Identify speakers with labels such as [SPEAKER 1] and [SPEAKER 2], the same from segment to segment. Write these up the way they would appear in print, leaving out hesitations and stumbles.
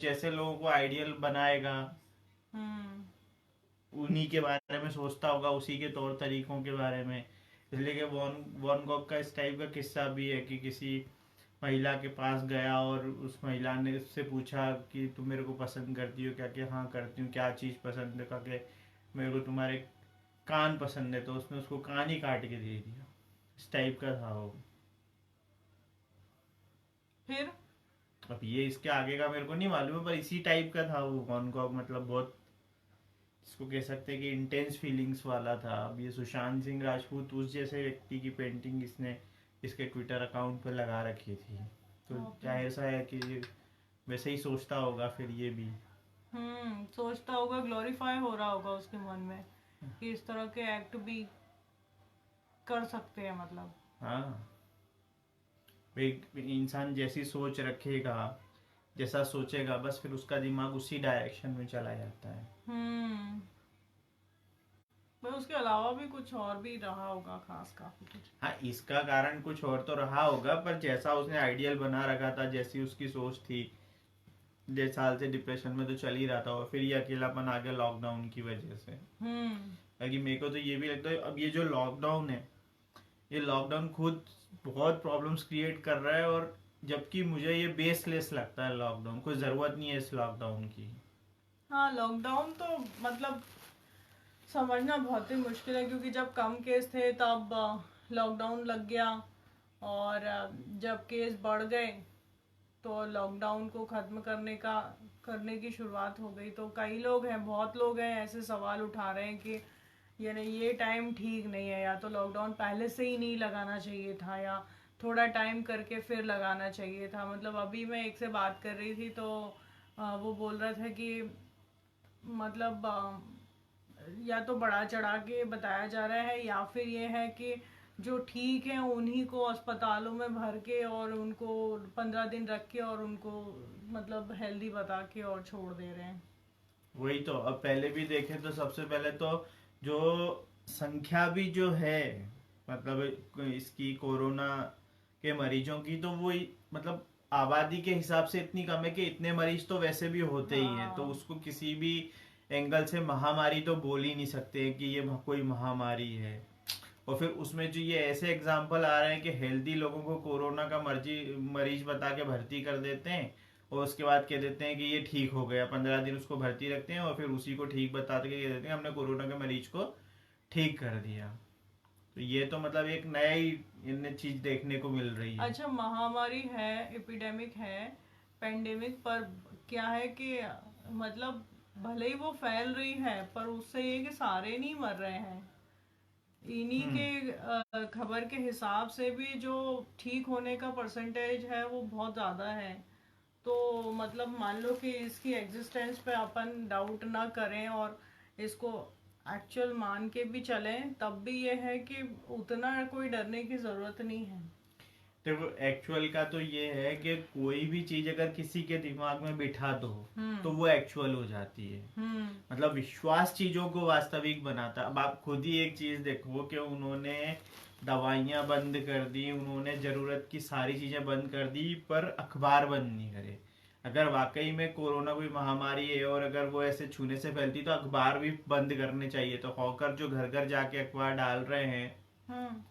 [SPEAKER 1] जैसे लोगों को आइडियल बनाएगा,
[SPEAKER 2] हम्म।
[SPEAKER 1] उन्हीं के बारे में सोचता होगा, उसी के तौर तरीकों के बारे में। इसलिए कि वॉन वॉन गॉग का इस टाइप का किस्सा भी है कि किसी महिला के पास गया और उस महिला ने उससे पूछा कि तुम मेरे को पसंद करती हो क्या, कि हाँ करती हूँ, क्या चीज़ पसंद है, कहा कि मेरे को तुम्हारे कान पसंद है, तो उसने उसको कान ही काट के दे दिया। इस टाइप का था वो।
[SPEAKER 2] फिर
[SPEAKER 1] अब ये इसके आगे का मेरे को नहीं मालूम है, पर इसी टाइप का था वो वॉन गॉग, मतलब बहुत, इसको कह सकते हैं कि इंटेंस फीलिंग्स वाला था। अब ये सुशांत सिंह राजपूत उस जैसे व्यक्ति की पेंटिंग इसने इसके ट्विटर अकाउंट पर लगा रखी थी, तो
[SPEAKER 2] बाप रे।
[SPEAKER 1] जाहिर सा है कि ये वैसे ही सोचता होगा फिर ये भी।
[SPEAKER 2] सोचता होगा, ग्लोरीफाई हो रहा होगा उसके मन में कि इस तरह के एक्ट भी कर सकते हैं मतलब।
[SPEAKER 1] हाँ, एक इंसान जैसी सोच रखेगा, जैसा सोचेगा, बस फिर उसका दिमाग उसी डायरेक्शन में चला जाता है।
[SPEAKER 2] हम्म। पर उसके अलावा भी कुछ और भी रहा होगा खास, काफी कुछ।
[SPEAKER 1] हाँ, इसका कारण कुछ और तो रहा होगा, पर जैसा उसने आइडियल बना रखा था, जैसी उसकी सोच थी, 1.5 साल से डिप्रेशन में तो चल ही रहा था, और फिर ये अकेलापन आ गया लॉकडाउन की वजह से।
[SPEAKER 2] हम्म।
[SPEAKER 1] बाकी मेरे को तो ये भी लगता है, अब ये जो लॉकडाउन है, ये लॉकडाउन खुद बहुत प्रॉब्लम्स क्रिएट कर रहा है, और जबकि मुझे ये बेसलेस लगता है लॉकडाउन, कोई ज़रूरत नहीं है इस लॉकडाउन की।
[SPEAKER 2] हाँ, लॉकडाउन तो मतलब समझना बहुत ही मुश्किल है, क्योंकि जब कम केस थे तब लॉकडाउन लग गया, और जब केस बढ़ गए तो लॉकडाउन को ख़त्म करने की शुरुआत हो गई। तो कई लोग हैं, बहुत लोग हैं ऐसे सवाल उठा रहे हैं कि यानी ये टाइम ठीक नहीं है, या तो लॉकडाउन पहले से ही नहीं लगाना चाहिए था, या थोड़ा टाइम करके फिर लगाना चाहिए था। मतलब अभी मैं एक से बात कर रही थी तो वो बोल रहा था कि मतलब या तो बढ़ा चढ़ा के बताया जा रहा है, या फिर ये है कि जो ठीक है उन्हीं को अस्पतालों में भर के और उनको 15 दिन रख के और उनको मतलब हेल्दी बता के और छोड़ दे रहे हैं।
[SPEAKER 1] वही तो, अब पहले भी देखें तो सबसे पहले तो जो संख्या भी जो है, मतलब इसकी कोरोना के मरीजों की, तो वो मतलब आबादी के हिसाब से इतनी कम है कि इतने मरीज तो वैसे भी होते ही हैं, तो
[SPEAKER 2] हाँ।
[SPEAKER 1] उसको किसी भी एंगल से महामारी तो बोल ही नहीं सकते कि ये कोई महामारी है। और फिर उसमें जो ये ऐसे एग्जाम्पल आ रहे हैं कि हेल्दी लोगों को कोरोना का मर्जी मरीज बता के भर्ती कर देते हैं, और उसके बाद कह देते हैं कि ये ठीक हो गया, 15 दिन उसको भर्ती रखते हैं, और फिर उसी को ठीक बता के कह देते हैं हमने कोरोना के मरीज को ठीक कर दिया। तो ये तो मतलब एक नया ही इन्हें चीज देखने को मिल रही है।
[SPEAKER 2] अच्छा, महामारी है, एपिडेमिक है, पेंडेमिक, पर क्या है कि मतलब भले ही वो फैल रही है पर उससे ये कि सारे नहीं मर रहे हैं। इन्हीं
[SPEAKER 1] हम्म।
[SPEAKER 2] के खबर के हिसाब से भी जो ठीक होने का परसेंटेज है वो बहुत ज़्यादा है। तो मतलब मान लो कि इसकी एग्जिस्टेंस पे अपन डाउट ना करें और इसको एक्चुअल मान के भी चलें, तब भी ये है कि उतना कोई डरने की ज़रूरत नहीं है।
[SPEAKER 1] देखो, एक्चुअल का तो ये है कि कोई भी चीज अगर किसी के दिमाग में बिठा दो तो
[SPEAKER 2] हम्म।
[SPEAKER 1] वो एक्चुअल हो जाती है।
[SPEAKER 2] हम्म।
[SPEAKER 1] मतलब विश्वास चीजों को वास्तविक बनाता है। अब आप खुद ही एक चीज देखो कि उन्होंने दवाइयां बंद कर दी, उन्होंने जरूरत की सारी चीजें बंद कर दी, पर अखबार बंद नहीं करे। अगर वाकई में कोरोना कोई महामारी है और अगर वो ऐसे छूने से फैलती, तो अखबार भी बंद करने चाहिए। तो हॉकर जो घर घर जाके अखबार डाल रहे हैं,
[SPEAKER 2] हम्म।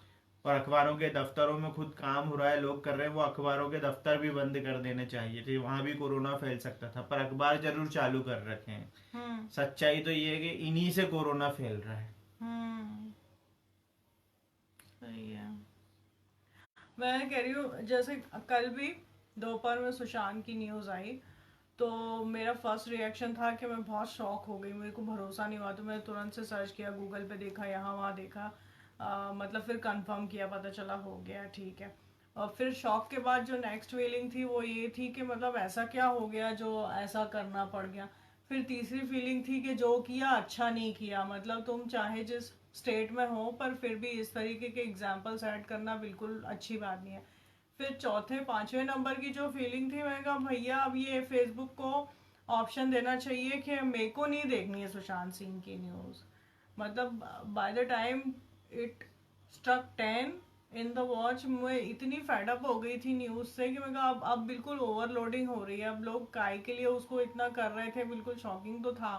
[SPEAKER 1] और अखबारों के दफ्तरों में खुद काम हो रहा है, लोग कर रहे हैं, वो अखबारों के दफ्तर भी बंद कर देने चाहिए थे, वहां भी कोरोना फैल सकता था, पर अखबार जरूर चालू कर रखे हैं।
[SPEAKER 2] हम्म।
[SPEAKER 1] सच्चाई तो ये है कि इन्हीं से कोरोना फैल रहा है।
[SPEAKER 2] हम्म। सही है। मैं कह रही हूँ जैसे कल भी दोपहर में सुशांत की न्यूज़ आई, तो मेरा फर्स्ट रिएक्शन था कि मैं बहुत शॉक हो गई, मेरे को भरोसा नहीं हुआ, तो मैंने तुरंत से सर्च किया, गूगल पे देखा, यहाँ वहाँ देखा, मतलब फिर कंफर्म किया, पता चला हो गया, ठीक है। और फिर शॉक के बाद जो नेक्स्ट फीलिंग थी वो ये थी कि मतलब ऐसा क्या हो गया जो ऐसा करना पड़ गया। फिर तीसरी फीलिंग थी कि जो किया अच्छा नहीं किया, मतलब तुम चाहे जिस स्टेट में हो पर फिर भी इस तरीके के एग्जाम्पल्स ऐड करना बिल्कुल अच्छी बात नहीं है। फिर चौथे पांचवें नंबर की जो फीलिंग थी, मैंने कहा भैया अब ये फेसबुक को ऑप्शन देना चाहिए कि मेरे को नहीं देखनी है सुशांत सिंह की न्यूज़। मतलब by the time it struck 10, in the watch मैं इतनी फेडअप हो गई थी न्यूज से कि मैं कहा अब बिल्कुल ओवरलोडिंग हो रही है, अब लोग काय के लिए उसको इतना कर रहे थे, बिल्कुल शॉकिंग तो था।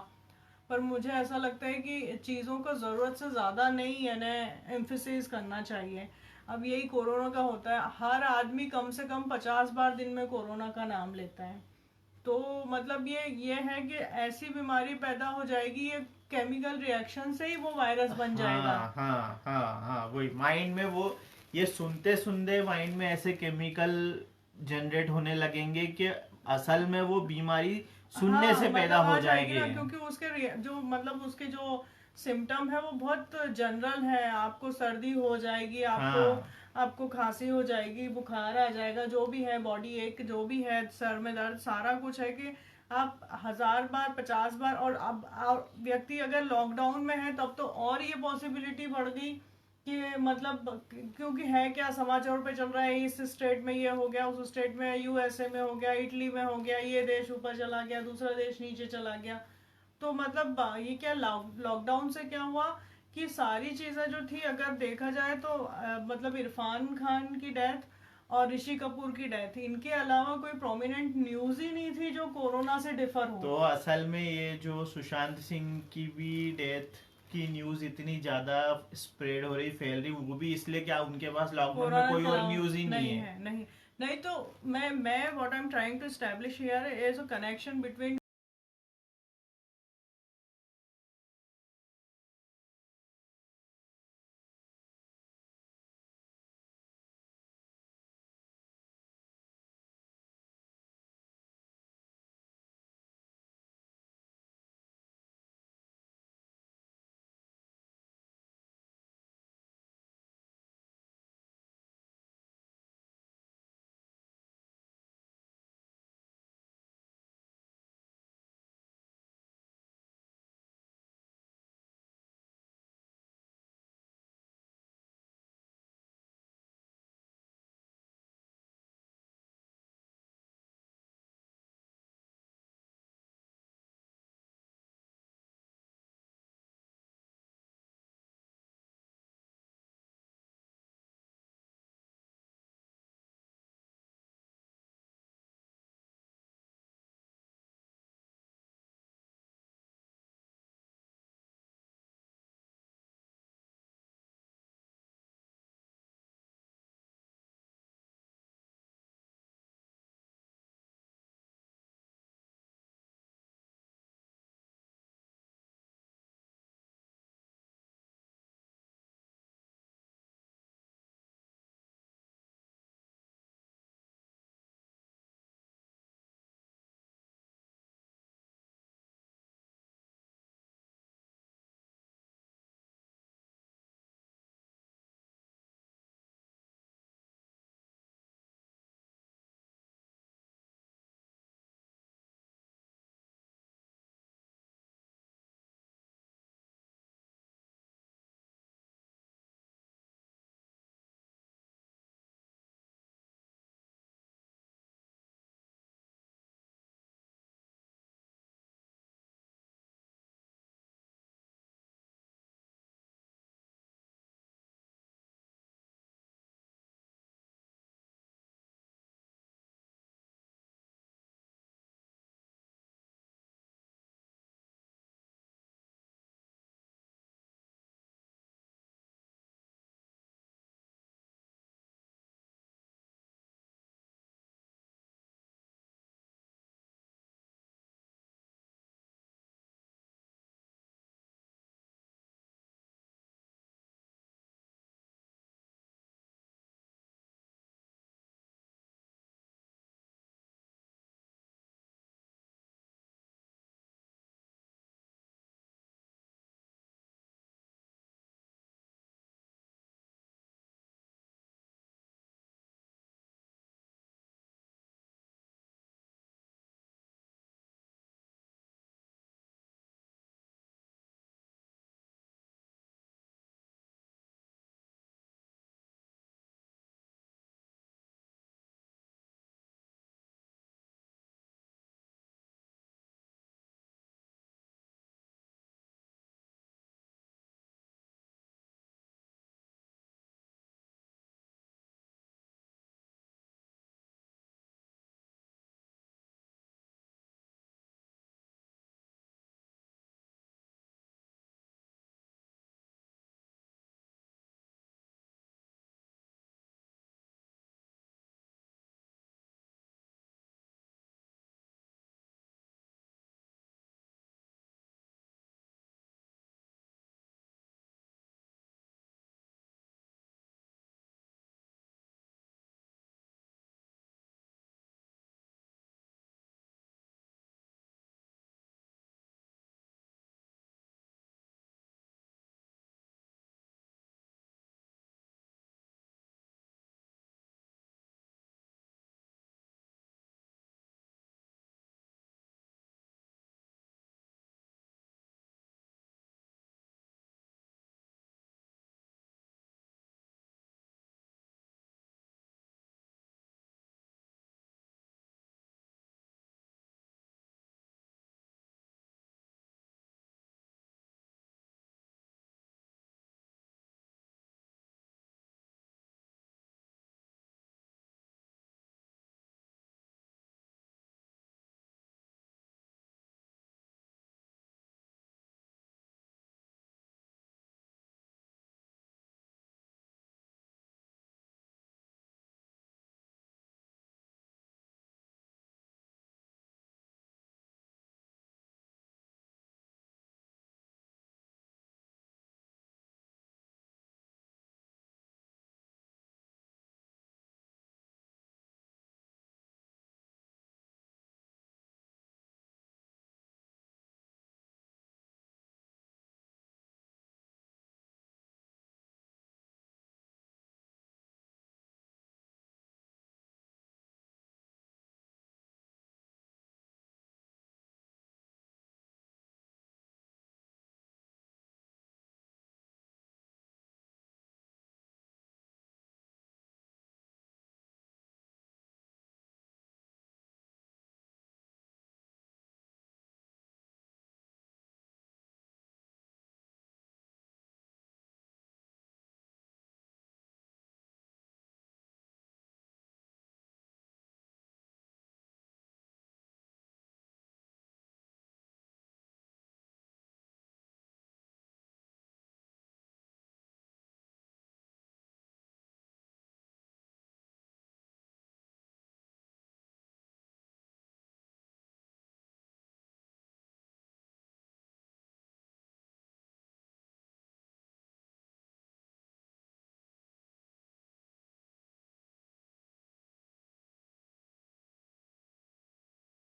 [SPEAKER 2] पर मुझे ऐसा लगता है कि चीज़ों का ज़रूरत से ज़्यादा नहीं है ना एम्फेसिस करना चाहिए। अब यही कोरोना का होता है, हर आदमी कम से कम 50 बार दिन में कोरोना का नाम लेता है। तो मतलब ये है कि ऐसी बीमारी पैदा हो जाएगी, ये केमिकल रिएक्शन से ही वो वायरस बन जाएगा।
[SPEAKER 1] हाँ हाँ हाँ हाँ, वही माइंड में वो, ये सुनते सुनते माइंड में ऐसे केमिकल जनरेट होने लगेंगे कि असल में वो बीमारी सुनने
[SPEAKER 2] हाँ
[SPEAKER 1] से पैदा
[SPEAKER 2] मतलब आ
[SPEAKER 1] हो
[SPEAKER 2] जाएगी
[SPEAKER 1] जाएगी।
[SPEAKER 2] ना, क्योंकि उसके जो मतलब उसके जो सिम्टम है वो बहुत जनरल है। आपको सर्दी हो जाएगी, आपको
[SPEAKER 1] हाँ
[SPEAKER 2] आपको खांसी हो जाएगी, बुखार आ जाएगा, जो भी है बॉडी एक जो भी है, सर में दर्द, सारा कुछ है कि आप 1000 बार 50 बार। और अब व्यक्ति अगर लॉकडाउन में है तब तो और ये पॉसिबिलिटी बढ़ गई कि मतलब क्योंकि है क्या, समाचार पे चल रहा है इस स्टेट में ये हो गया, उस स्टेट में, यूएसए में हो गया, इटली में हो गया, ये देश ऊपर चला गया, दूसरा देश नीचे चला गया। तो मतलब ये क्या लॉकडाउन से क्या हुआ कि सारी चीजें जो थी अगर देखा जाए तो मतलब इरफान खान की डेथ और ऋषि कपूर की डेथ, इनके अलावा कोई प्रोमिनेंट न्यूज ही नहीं थी जो कोरोना से डिफर हो।
[SPEAKER 1] तो असल में ये जो सुशांत सिंह की भी डेथ की न्यूज इतनी ज्यादा स्प्रेड हो रही, फैल रही, वो भी इसलिए क्या उनके पास लॉकडाउन में
[SPEAKER 2] कोरोना
[SPEAKER 1] कोई
[SPEAKER 2] के
[SPEAKER 1] और
[SPEAKER 2] अलावा
[SPEAKER 1] न्यूज ही नहीं
[SPEAKER 2] नहीं
[SPEAKER 1] है।
[SPEAKER 2] है, नहीं। नहीं तो मैं what I am trying to establish here is a connection between